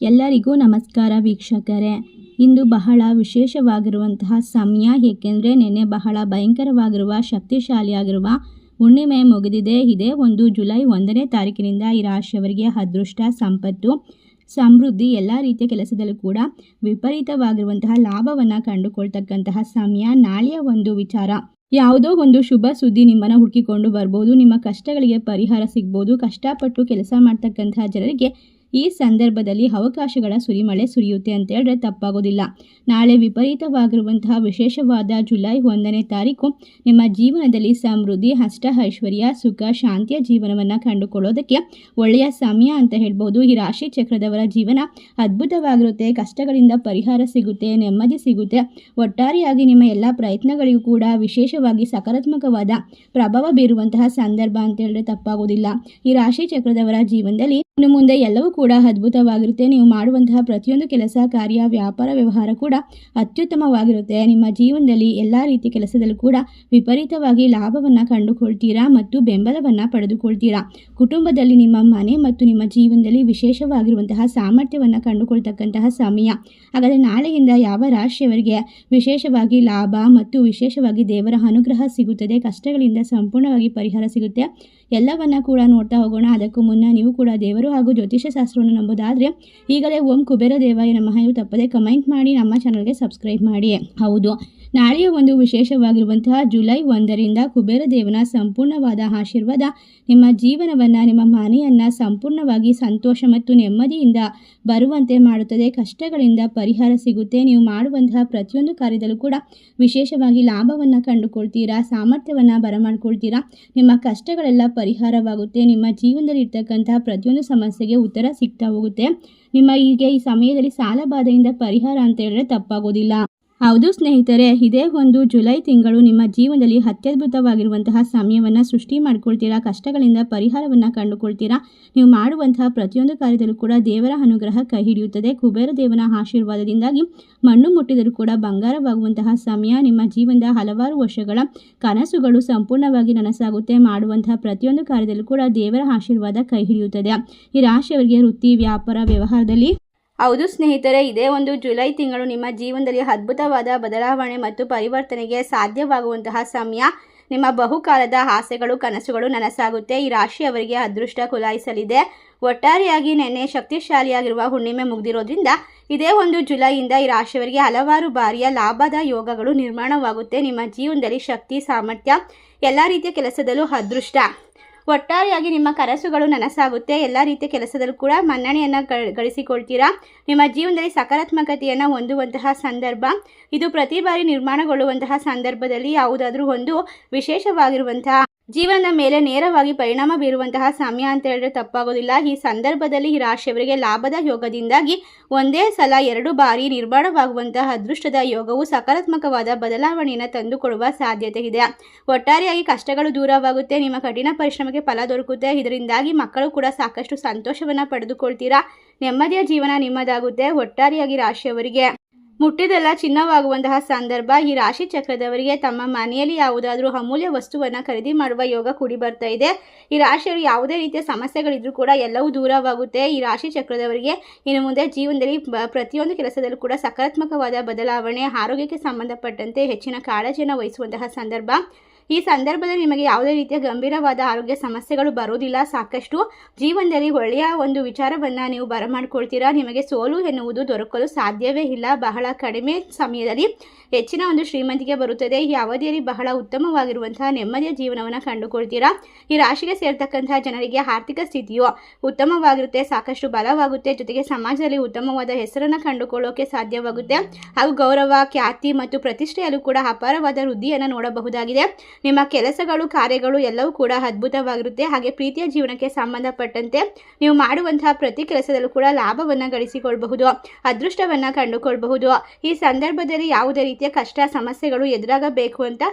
ಎಲ್ಲರಿಗೂ ನಮಸ್ಕಾರ ವೀಕ್ಷಕರೇ. ಇಂದು ಬಹಳ ವಿಶೇಷವಾಗಿರುವಂತಹ ಸಮಯ, ಏಕೆಂದರೆ ನೆನ್ನೆ ಬಹಳ ಭಯಂಕರವಾಗಿರುವ ಶಕ್ತಿಶಾಲಿಯಾಗಿರುವ ಹುಣ್ಣಿಮೆ ಮುಗಿದಿದೆ. ಇದೇ ಒಂದು ಜುಲೈ 1ನೇ ತಾರೀಕಿನಿಂದ ಈ ರಾಶಿಯವರಿಗೆ ಅದೃಷ್ಟ, ಸಂಪತ್ತು, ಸಮೃದ್ಧಿ ಎಲ್ಲ ರೀತಿಯ ಕೆಲಸದಲ್ಲೂ ಕೂಡ ವಿಪರೀತವಾಗಿರುವಂತಹ ಲಾಭವನ್ನು ಕಂಡುಕೊಳ್ತಕ್ಕಂತಹ ಸಮಯ. ನಾಳೆಯ ಒಂದು ವಿಚಾರ, ಯಾವುದೋ ಒಂದು ಶುಭ ಸುದ್ದಿ ನಿಮ್ಮನ್ನು ಹುಡುಕಿಕೊಂಡು ಬರ್ಬೋದು. ನಿಮ್ಮ ಕಷ್ಟಗಳಿಗೆ ಪರಿಹಾರ ಸಿಗ್ಬೋದು. ಕಷ್ಟಪಟ್ಟು ಕೆಲಸ ಮಾಡ್ತಕ್ಕಂತಹ ಜನರಿಗೆ ಈ ಸಂದರ್ಭದಲ್ಲಿ ಅವಕಾಶಗಳ ಸುರಿಮಳೆ ಸುರಿಯುತ್ತೆ ಅಂತ ಹೇಳಿದ್ರೆ ತಪ್ಪಾಗೋದಿಲ್ಲ. ನಾಳೆ ವಿಪರೀತವಾಗಿರುವಂತಹ ವಿಶೇಷವಾದ ಜುಲೈ 1ನೇ ತಾರೀಕು ನಿಮ್ಮ ಜೀವನದಲ್ಲಿ ಸಮೃದ್ಧಿ, ಅಷ್ಟ ಐಶ್ವರ್ಯ, ಸುಖ, ಶಾಂತಿಯ ಜೀವನವನ್ನು ಕಂಡುಕೊಳ್ಳೋದಕ್ಕೆ ಒಳ್ಳೆಯ ಸಮಯ ಅಂತ ಹೇಳ್ಬೋದು. ಈ ರಾಶಿ ಚಕ್ರದವರ ಜೀವನ ಅದ್ಭುತವಾಗಿರುತ್ತೆ. ಕಷ್ಟಗಳಿಂದ ಪರಿಹಾರ ಸಿಗುತ್ತೆ, ನೆಮ್ಮದಿ ಸಿಗುತ್ತೆ. ಒಟ್ಟಾರೆಯಾಗಿ ನಿಮ್ಮ ಎಲ್ಲ ಪ್ರಯತ್ನಗಳಿಗೂ ಕೂಡ ವಿಶೇಷವಾಗಿ ಸಕಾರಾತ್ಮಕವಾದ ಪ್ರಭಾವ ಬೀರುವಂತಹ ಸಂದರ್ಭ ಅಂತ ಹೇಳಿದ್ರೆ ತಪ್ಪಾಗೋದಿಲ್ಲ. ಈ ರಾಶಿ ಚಕ್ರದವರ ಜೀವನದಲ್ಲಿ ಇನ್ನು ಮುಂದೆ ಎಲ್ಲವೂ ಕೂಡ ಅದ್ಭುತವಾಗಿರುತ್ತೆ. ನೀವು ಮಾಡುವಂತಹ ಪ್ರತಿಯೊಂದು ಕೆಲಸ, ಕಾರ್ಯ, ವ್ಯಾಪಾರ, ವ್ಯವಹಾರ ಕೂಡ ಅತ್ಯುತ್ತಮವಾಗಿರುತ್ತೆ. ನಿಮ್ಮ ಜೀವನದಲ್ಲಿ ಎಲ್ಲ ರೀತಿಯ ಕೆಲಸದಲ್ಲೂ ಕೂಡ ವಿಪರೀತವಾಗಿ ಲಾಭವನ್ನು ಕಂಡುಕೊಳ್ತೀರಾ ಮತ್ತು ಬೆಂಬಲವನ್ನು ಪಡೆದುಕೊಳ್ತೀರಾ. ಕುಟುಂಬದಲ್ಲಿ, ನಿಮ್ಮ ಮನೆ ಮತ್ತು ನಿಮ್ಮ ಜೀವನದಲ್ಲಿ ವಿಶೇಷವಾಗಿರುವಂತಹ ಸಾಮರ್ಥ್ಯವನ್ನು ಕಂಡುಕೊಳ್ತಕ್ಕಂತಹ ಸಮಯ. ಹಾಗಾದರೆ ನಾಳೆಯಿಂದ ಯಾವ ರಾಶಿಯವರಿಗೆ ವಿಶೇಷವಾಗಿ ಲಾಭ ಮತ್ತು ವಿಶೇಷವಾಗಿ ದೇವರ ಅನುಗ್ರಹ ಸಿಗುತ್ತದೆ, ಕಷ್ಟಗಳಿಂದ ಸಂಪೂರ್ಣವಾಗಿ ಪರಿಹಾರ ಸಿಗುತ್ತೆ, ಎಲ್ಲವನ್ನ ಕೂಡ ನೋಡ್ತಾ ಹೋಗೋಣ. ಅದಕ್ಕೂ ಮುನ್ನ ನೀವು ಕೂಡ ದೇವರು ಹಾಗೂ ಜ್ಯೋತಿಷ್ಯ ಶಾಸ್ತ್ರವನ್ನು ನಂಬೋದಾದರೆ ಈಗಲೇ ಓಂ ಕುಬೇರ ದೇವಾಯ ನಮಃ ಎಂದು ತಪ್ಪದೆ ಕಮೆಂಟ್ ಮಾಡಿ ನಮ್ಮ ಚಾನಲ್ಗೆ ಸಬ್ಸ್ಕ್ರೈಬ್ ಮಾಡಿ. ಹೌದು, ನಾಳೆಯ ಒಂದು ವಿಶೇಷವಾಗಿರುವಂತಹ ಜುಲೈ 1ರಿಂದ ಕುಬೇರ ದೇವನ ಸಂಪೂರ್ಣವಾದ ಆಶೀರ್ವಾದ ನಿಮ್ಮ ಜೀವನವನ್ನು, ನಿಮ್ಮ ಮನೆಯನ್ನು ಸಂಪೂರ್ಣವಾಗಿ ಸಂತೋಷ ಮತ್ತು ನೆಮ್ಮದಿಯಿಂದ ಬರುವಂತೆ ಮಾಡುತ್ತದೆ. ಕಷ್ಟಗಳಿಂದ ಪರಿಹಾರ ಸಿಗುತ್ತೆ. ನೀವು ಮಾಡುವಂತಹ ಪ್ರತಿಯೊಂದು ಕಾರ್ಯದಲ್ಲೂ ಕೂಡ ವಿಶೇಷವಾಗಿ ಲಾಭವನ್ನು ಕಂಡುಕೊಳ್ತೀರಾ, ಸಾಮರ್ಥ್ಯವನ್ನು ಬರಮಾಡ್ಕೊಳ್ತೀರಾ. ನಿಮ್ಮ ಕಷ್ಟಗಳೆಲ್ಲ ಪರಿಹಾರವಾಗುತ್ತೆ. ನಿಮ್ಮ ಜೀವನದಲ್ಲಿ ಇರ್ತಕ್ಕಂತಹ ಪ್ರತಿಯೊಂದು ಸಮಸ್ಯೆಗೆ ಉತ್ತರ ಸಿಗ್ತಾ ಹೋಗುತ್ತೆ. ನಿಮ್ಮ ಈ ಸಮಯದಲ್ಲಿ ಸಾಲ ಬಾಧೆಯಿಂದ ಪರಿಹಾರ ಅಂತ ಹೇಳಿದ್ರೆ ತಪ್ಪಾಗೋದಿಲ್ಲ. ಹೌದು ಸ್ನೇಹಿತರೆ, ಇದೇ ಒಂದು ಜುಲೈ ತಿಂಗಳು ನಿಮ್ಮ ಜೀವನದಲ್ಲಿ ಅತ್ಯದ್ಭುತವಾಗಿರುವಂತಹ ಸಮಯವನ್ನು ಸೃಷ್ಟಿ ಮಾಡ್ಕೊಳ್ತೀರಾ. ಕಷ್ಟಗಳಿಂದ ಪರಿಹಾರವನ್ನು ಕಂಡುಕೊಳ್ತೀರಾ. ನೀವು ಮಾಡುವಂತಹ ಪ್ರತಿಯೊಂದು ಕಾರ್ಯದಲ್ಲೂ ಕೂಡ ದೇವರ ಅನುಗ್ರಹ ಕೈ ಹಿಡಿಯುತ್ತದೆ. ಕುಬೇರ ದೇವನ ಆಶೀರ್ವಾದದಿಂದಾಗಿ ಮಣ್ಣು ಮುಟ್ಟಿದರೂ ಕೂಡ ಬಂಗಾರವಾಗುವಂತಹ ಸಮಯ. ನಿಮ್ಮ ಜೀವನದ ಹಲವಾರು ವರ್ಷಗಳ ಕನಸುಗಳು ಸಂಪೂರ್ಣವಾಗಿ ನನಸಾಗುತ್ತೆ. ಮಾಡುವಂತಹ ಪ್ರತಿಯೊಂದು ಕಾರ್ಯದಲ್ಲೂ ಕೂಡ ದೇವರ ಆಶೀರ್ವಾದ ಕೈ ಹಿಡಿಯುತ್ತದೆ. ಈ ರಾಶಿಯವರಿಗೆ ವೃತ್ತಿ, ವ್ಯಾಪಾರ, ವ್ಯವಹಾರದಲ್ಲಿ ಹೌದು ಸ್ನೇಹಿತರೆ, ಇದೇ ಒಂದು ಜುಲೈ ತಿಂಗಳು ನಿಮ್ಮ ಜೀವನದಲ್ಲಿ ಅದ್ಭುತವಾದ ಬದಲಾವಣೆ ಮತ್ತು ಪರಿವರ್ತನೆಗೆ ಸಾಧ್ಯವಾಗುವಂತಹ ಸಮಯ. ನಿಮ್ಮ ಬಹುಕಾಲದ ಆಸೆಗಳು, ಕನಸುಗಳು ನನಸಾಗುತ್ತೆ. ಈ ರಾಶಿಯವರಿಗೆ ಅದೃಷ್ಟ ಕುಲಾಯಿಸಲಿದೆ. ಒಟ್ಟಾರೆಯಾಗಿ ನೆನ್ನೆ ಶಕ್ತಿಶಾಲಿಯಾಗಿರುವ ಹುಣ್ಣಿಮೆ ಮುಗಿದಿರೋದ್ರಿಂದ ಇದೇ ಒಂದು ಜುಲೈಯಿಂದ ಈ ರಾಶಿಯವರಿಗೆ ಹಲವಾರು ಬಾರಿಯ ಲಾಭದ ಯೋಗಗಳು ನಿರ್ಮಾಣವಾಗುತ್ತೆ. ನಿಮ್ಮ ಜೀವನದಲ್ಲಿ ಶಕ್ತಿ, ಸಾಮರ್ಥ್ಯ, ಎಲ್ಲ ರೀತಿಯ ಕೆಲಸದಲ್ಲೂ ಅದೃಷ್ಟ. ಒಟ್ಟಾರೆಯಾಗಿ ನಿಮ್ಮ ಕನಸುಗಳು ನನಸಾಗುತ್ತೆ. ಎಲ್ಲ ರೀತಿಯ ಕೆಲಸದಲ್ಲೂ ಕೂಡ ಮನ್ನಣೆಯನ್ನು ಗಳಿಸಿಕೊಳ್ತೀರಾ. ನಿಮ್ಮ ಜೀವನದಲ್ಲಿ ಸಕಾರಾತ್ಮಕತೆಯನ್ನು ಹೊಂದುವಂತಹ ಸಂದರ್ಭ ಇದು. ಪ್ರತಿ ಬಾರಿ ನಿರ್ಮಾಣಗೊಳ್ಳುವಂತಹ ಸಂದರ್ಭದಲ್ಲಿ ಯಾವುದಾದ್ರೂ ಒಂದು ವಿಶೇಷವಾಗಿರುವಂತಹ ಜೀವನದ ಮೇಲೆ ನೇರವಾಗಿ ಪರಿಣಾಮ ಬೀರುವಂತಹ ಸಮಯ ಅಂತ ಹೇಳಿದ್ರೆ ತಪ್ಪಾಗೋದಿಲ್ಲ. ಈ ಸಂದರ್ಭದಲ್ಲಿ ಈ ರಾಶಿಯವರಿಗೆ ಲಾಭದ ಯೋಗದಿಂದಾಗಿ ಒಂದೇ ಸಲ 2 ಬಾರಿ ನಿರ್ಮಾಣವಾಗುವಂತಹ ಅದೃಷ್ಟದ ಯೋಗವು ಸಕಾರಾತ್ಮಕವಾದ ಬದಲಾವಣೆಯನ್ನು ತಂದುಕೊಡುವ ಸಾಧ್ಯತೆ ಇದೆ. ಒಟ್ಟಾರೆಯಾಗಿ ಕಷ್ಟಗಳು ದೂರವಾಗುತ್ತೆ. ನಿಮ್ಮ ಕಠಿಣ ಪರಿಶ್ರಮಕ್ಕೆ ಫಲ ದೊರಕುತ್ತೆ. ಇದರಿಂದಾಗಿ ಮಕ್ಕಳು ಕೂಡ ಸಾಕಷ್ಟು ಸಂತೋಷವನ್ನು ಪಡೆದುಕೊಳ್ತೀರಾ. ನೆಮ್ಮದಿಯ ಜೀವನ ನಿಮ್ಮದಾಗುತ್ತೆ. ಒಟ್ಟಾರೆಯಾಗಿ ರಾಶಿಯವರಿಗೆ ಮುಟ್ಟಿದೆಲ್ಲ ಚಿನ್ನವಾಗುವಂತಹ ಸಂದರ್ಭ. ಈ ರಾಶಿ ಚಕ್ರದವರಿಗೆ ತಮ್ಮ ಮನೆಯಲ್ಲಿ ಯಾವುದಾದ್ರೂ ಅಮೂಲ್ಯ ವಸ್ತುವನ್ನು ಖರೀದಿ ಮಾಡುವ ಯೋಗ ಕೂಡಿ ಬರ್ತಾ ಇದೆ. ಈ ರಾಶಿಯವರು ಯಾವುದೇ ರೀತಿಯ ಸಮಸ್ಯೆಗಳಿದ್ರೂ ಕೂಡ ಎಲ್ಲವೂ ದೂರವಾಗುತ್ತೆ. ಈ ರಾಶಿ ಚಕ್ರದವರಿಗೆ ಇನ್ನು ಮುಂದೆ ಜೀವನದಲ್ಲಿ ಪ್ರತಿಯೊಂದು ಕೆಲಸದಲ್ಲೂ ಕೂಡ ಸಕಾರಾತ್ಮಕವಾದ ಬದಲಾವಣೆ, ಆರೋಗ್ಯಕ್ಕೆ ಸಂಬಂಧಪಟ್ಟಂತೆ ಹೆಚ್ಚಿನ ಕಾಳಜಿಯನ್ನು ವಹಿಸುವಂತಹ ಸಂದರ್ಭ. ಈ ಸಂದರ್ಭದಲ್ಲಿ ನಿಮಗೆ ಯಾವುದೇ ರೀತಿಯ ಗಂಭೀರವಾದ ಆರೋಗ್ಯ ಸಮಸ್ಯೆಗಳು ಬರೋದಿಲ್ಲ. ಸಾಕಷ್ಟು ಜೀವನದಲ್ಲಿ ಒಳ್ಳೆಯ ಒಂದು ವಿಚಾರವನ್ನು ನೀವು ಬರಮಾಡ್ಕೊಳ್ತೀರಾ. ನಿಮಗೆ ಸೋಲು ಎನ್ನುವುದು ದೊರಕಲು ಸಾಧ್ಯವೇ ಇಲ್ಲ. ಬಹಳ ಕಡಿಮೆ ಸಮಯದಲ್ಲಿ ಹೆಚ್ಚಿನ ಒಂದು ಶ್ರೀಮಂತಿಕೆ ಬರುತ್ತದೆ. ಈ ಅವಧಿಯಲ್ಲಿ ಬಹಳ ಉತ್ತಮವಾಗಿರುವಂತಹ ನೆಮ್ಮದಿಯ ಜೀವನವನ್ನು ಕಂಡುಕೊಳ್ತೀರಾ. ಈ ರಾಶಿಗೆ ಸೇರ್ತಕ್ಕಂತಹ ಜನರಿಗೆ ಆರ್ಥಿಕ ಸ್ಥಿತಿಯು ಉತ್ತಮವಾಗಿರುತ್ತೆ, ಸಾಕಷ್ಟು ಬಲವಾಗುತ್ತೆ. ಜೊತೆಗೆ ಸಮಾಜದಲ್ಲಿ ಉತ್ತಮವಾದ ಹೆಸರನ್ನು ಕಂಡುಕೊಳ್ಳೋಕೆ ಸಾಧ್ಯವಾಗುತ್ತೆ. ಹಾಗೂ ಗೌರವ, ಖ್ಯಾತಿ ಮತ್ತು ಪ್ರತಿಷ್ಠೆಯಲ್ಲೂ ಕೂಡ ಅಪಾರವಾದ ವೃದ್ಧಿಯನ್ನು ನೋಡಬಹುದಾಗಿದೆ. ನಿಮ್ಮ ಕೆಲಸಗಳು, ಕಾರ್ಯಗಳು ಎಲ್ಲವೂ ಕೂಡ ಅದ್ಭುತವಾಗಿರುತ್ತೆ. ಹಾಗೆ ಪ್ರೀತಿಯ ಜೀವನಕ್ಕೆ ಸಂಬಂಧಪಟ್ಟಂತೆ ನೀವು ಮಾಡುವಂತಹ ಪ್ರತಿ ಕೆಲಸದಲ್ಲೂ ಕೂಡ ಲಾಭವನ್ನು ಗಳಿಸಿಕೊಳ್ಳಬಹುದು, ಅದೃಷ್ಟವನ್ನು ಕಂಡುಕೊಳ್ಳಬಹುದು. ಈ ಸಂದರ್ಭದಲ್ಲಿ ಯಾವುದೇ ರೀತಿಯ ಕಷ್ಟ, ಸಮಸ್ಯೆಗಳು ಎದುರಾಗಬೇಕು ಅಂತ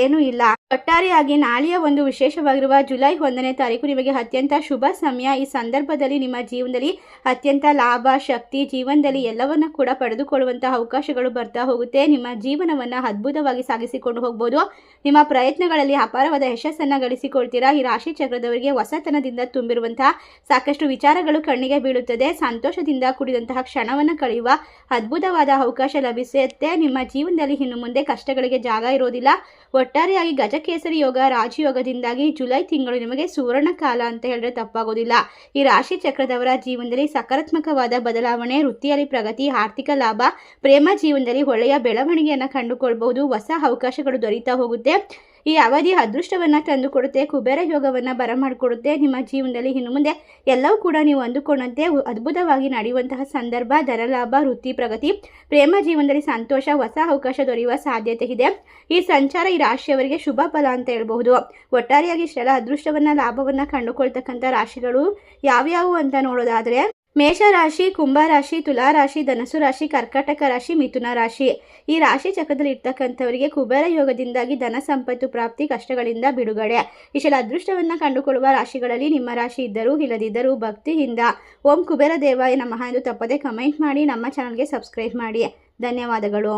ಏನೂ ಇಲ್ಲ. ಒಟ್ಟಾರೆಯಾಗಿ ನಾಳೆಯ ಒಂದು ವಿಶೇಷವಾಗಿರುವ ಜುಲೈ 1ನೇ ತಾರೀಕು ನಿಮಗೆ ಅತ್ಯಂತ ಶುಭ ಸಮಯ. ಈ ಸಂದರ್ಭದಲ್ಲಿ ನಿಮ್ಮ ಜೀವನದಲ್ಲಿ ಅತ್ಯಂತ ಲಾಭ, ಶಕ್ತಿ, ಜೀವನದಲ್ಲಿ ಎಲ್ಲವನ್ನ ಕೂಡ ಪಡೆದುಕೊಳ್ಳುವಂತಹ ಅವಕಾಶಗಳು ಬರ್ತಾ ಹೋಗುತ್ತೆ. ನಿಮ್ಮ ಜೀವನವನ್ನು ಅದ್ಭುತವಾಗಿ ಸಾಗಿಸಿಕೊಂಡು ಹೋಗ್ಬೋದು. ನಿಮ್ಮ ಪ್ರಯತ್ನಗಳಲ್ಲಿ ಅಪಾರವಾದ ಯಶಸ್ಸನ್ನು ಗಳಿಸಿಕೊಳ್ತೀರಾ. ಈ ರಾಶಿ ಚಕ್ರದವರಿಗೆ ಹೊಸತನದಿಂದ ತುಂಬಿರುವಂತಹ ಸಾಕಷ್ಟು ವಿಚಾರಗಳು ಕಣ್ಣಿಗೆ ಬೀಳುತ್ತದೆ. ಸಂತೋಷದಿಂದ ಕೂಡಿದಂತಹ ಕ್ಷಣವನ್ನು ಕಳೆಯುವ ಅದ್ಭುತವಾದ ಅವಕಾಶ ಲಭಿಸುತ್ತೆ. ನಿಮ್ಮ ಜೀವನದಲ್ಲಿ ಇನ್ನು ಮುಂದೆ ಕಷ್ಟಗಳಿಗೆ ಜಾಗ ಇರೋದಿಲ್ಲ. ಒಟ್ಟಾರೆಯಾಗಿ ಗಜಕೇಸರಿ ಯೋಗ, ರಾಜಯೋಗದಿಂದಾಗಿ ಜುಲೈ ತಿಂಗಳು ನಿಮಗೆ ಸುವರ್ಣ ಕಾಲ ಅಂತ ಹೇಳಿದ್ರೆ ತಪ್ಪಾಗೋದಿಲ್ಲ. ಈ ರಾಶಿ ಚಕ್ರದವರ ಜೀವನದಲ್ಲಿ ಸಕಾರಾತ್ಮಕವಾದ ಬದಲಾವಣೆ, ವೃತ್ತಿಯಲ್ಲಿ ಪ್ರಗತಿ, ಆರ್ಥಿಕ ಲಾಭ, ಪ್ರೇಮ ಜೀವನದಲ್ಲಿ ಒಳ್ಳೆಯ ಬೆಳವಣಿಗೆಯನ್ನು ಕಂಡುಕೊಳ್ಬಹುದು. ಹೊಸ ಅವಕಾಶಗಳು ದೊರೀತಾ ಹೋಗುತ್ತೆ. ಈ ಅವಧಿ ಅದೃಷ್ಟವನ್ನು ತಂದುಕೊಡುತ್ತೆ. ಕುಬೇರ ಯೋಗವನ್ನು ಬರಮಾಡಿಕೊಡುತ್ತೆ. ನಿಮ್ಮ ಜೀವನದಲ್ಲಿ ಇನ್ನು ಮುಂದೆ ಎಲ್ಲವೂ ಕೂಡ ನೀವು ಅಂದುಕೊಂಡಂತೆ ಅದ್ಭುತವಾಗಿ ನಡೆಯುವಂತಹ ಸಂದರ್ಭ, ಧನಲಾಭ, ವೃತ್ತಿ ಪ್ರಗತಿ, ಪ್ರೇಮ ಜೀವನದಲ್ಲಿ ಸಂತೋಷ, ಹೊಸ ಅವಕಾಶ ದೊರೆಯುವ ಸಾಧ್ಯತೆ ಇದೆ. ಈ ಸಂಚಾರ ಈ ರಾಶಿಯವರಿಗೆ ಶುಭ ಫಲ ಅಂತ ಹೇಳ್ಬಹುದು. ಒಟ್ಟಾರೆಯಾಗಿ ಇಷ್ಟೆಲ್ಲ ಅದೃಷ್ಟವನ್ನು, ಲಾಭವನ್ನು ಕಂಡುಕೊಳ್ತಕ್ಕಂಥ ರಾಶಿಗಳು ಯಾವ್ಯಾವು ಅಂತ ನೋಡೋದಾದರೆ ಮೇಷರಾಶಿ, ಕುಂಭರಾಶಿ, ತುಲಾರಾಶಿ, ಧನಸು ರಾಶಿ, ಕರ್ಕಾಟಕ ರಾಶಿ, ಮಿಥುನ ರಾಶಿ. ಈ ರಾಶಿ ಚಕ್ರದಲ್ಲಿ ಇರ್ತಕ್ಕಂಥವರಿಗೆ ಕುಬೇರ ಯೋಗದಿಂದಾಗಿ ಧನ ಸಂಪತ್ತು ಪ್ರಾಪ್ತಿ, ಕಷ್ಟಗಳಿಂದ ಬಿಡುಗಡೆ. ಇಷ್ಟೆಲ್ಲ ಅದೃಷ್ಟವನ್ನು ಕಂಡುಕೊಳ್ಳುವ ರಾಶಿಗಳಲ್ಲಿ ನಿಮ್ಮ ರಾಶಿ ಇದ್ದರೂ ಇಲ್ಲದಿದ್ದರೂ ಭಕ್ತಿಯಿಂದ ಓಂ ಕುಬೇರ ದೇವಾಯ ನಮಃ ಎಂದು ತಪ್ಪದೆ ಕಮೆಂಟ್ ಮಾಡಿ. ನಮ್ಮ ಚಾನಲ್ಗೆ ಸಬ್ಸ್ಕ್ರೈಬ್ ಮಾಡಿ. ಧನ್ಯವಾದಗಳು.